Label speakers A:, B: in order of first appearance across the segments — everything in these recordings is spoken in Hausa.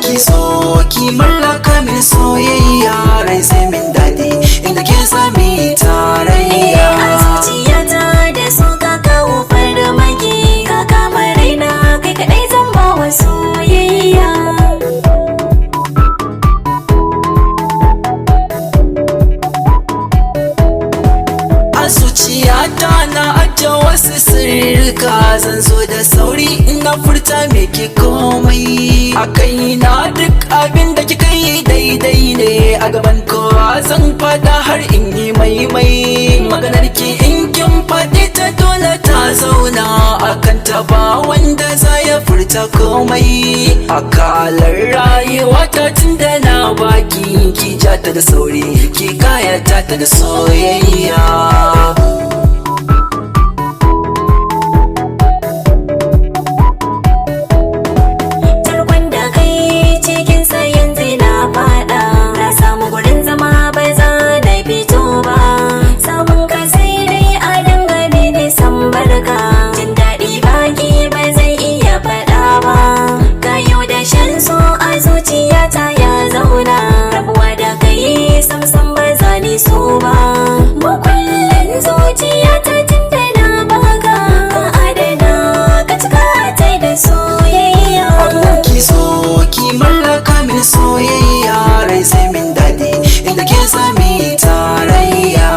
A: ki so ki mallaka min soyayya, rai sai min daɗi inda ke sami tarayya.
B: A zuciyata da so ka kawo farmaki, ka kama raina kai kaɗai zan ba wa soyayya.
A: A zuciyata na ajiye wasu sirrika, zan zo da sauri ina furta miki komai. A kaina duk abin da kika yi daidai ne, a gaban kowa zan fada har in yi maimai. Maganar ki in kin faɗi ta dole ta zauna, akan ta ba wanda za ya furta komai. Akalar rayuwa ta tun da na baki, ki ja ta da sauri ki kayata ta da soyayya.
B: Tarkon da kai cikin sa yanzu na fada, na samu gurin zama ba za na fito ba. Samun ka sai dai a dangane da san barka, jin daɗi baki ba zai iya faɗa ba. Kayo da shan so a zuciyata ya zauna, rabuwa da kai sam ba za ni so ba. Makullin zuciyata tun da na baka, ka adana ka cika ta da soyayya.
A: Ki so ki mallaka min soyayya, rai sai min daɗi inda ke sami tarayya.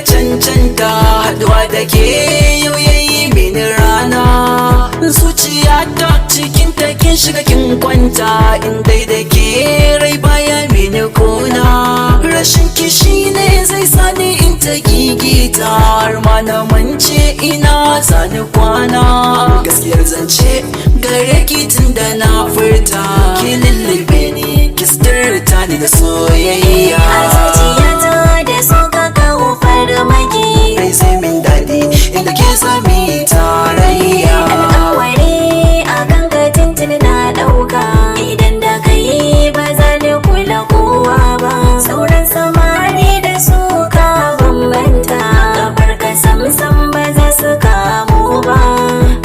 A: Cancanta haduwa da ke yau yayi mini rana, zuciyata cikin ta kin shiga kin kwanta, in dai da ke rai baya mini kona. Rashin kishi ne zai sani in ta gigita, har ma na mance ina sani kwana. Gaskiyar zance gare ki tun da na furta, ki lullube ni ki suturta ni da soyayya.
B: A zuciyata da so ka kawo farmaki,
A: rai sai min daɗi inda ke sami tarayya.
B: alƙawari a kan ka tuntun na ɗauka, idan da kai ba za ni kula kowa ba. Sauran samari da su ka bambanta, kafar ka sam ba za su kamo ba.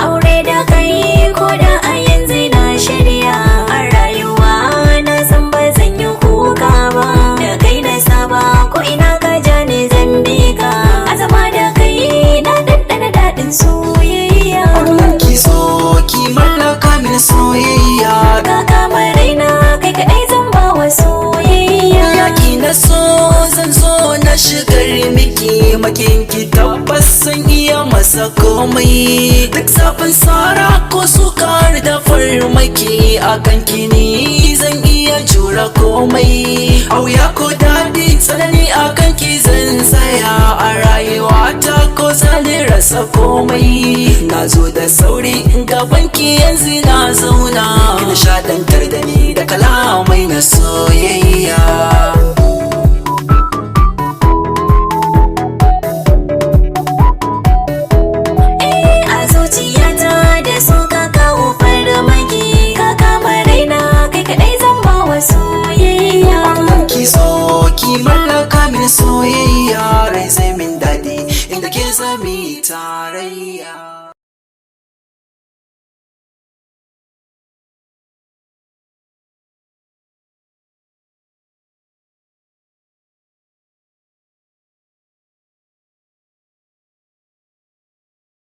B: Aure da kai ko da a yanzu na shirya, a rayuwa na san ba zan yi kuka ba. Da kai na saba ko ina ka ja ni zan bi ka, a zama da kai na ɗanɗana daɗin soyayya.
A: Ki so ki mallaka min soyayya,
B: Ka kama raina kai kaɗai zan ba wa soyayya.
A: yaki na so zan so na shigar miki, makinki tabbas san iya masa komai. Duk zafin sara ko sukar da farmaki, akan kini zan iya jura komai. Auya ko daɗi tsanani akan ki zan tsaya, a rayuwa ta ko zani rasa komai. Na zo da sauri gaban ki yanzu na zauna, ki nishaɗantar da ni da kalamai na soyayya.
B: A zuciyata da so ka kawo farmaki, ka kama raina kai kaɗai zan ba wa soyayya.
A: Ki so ki mallaka min soyayya, rai sai min daɗi inda ke sami tarayya.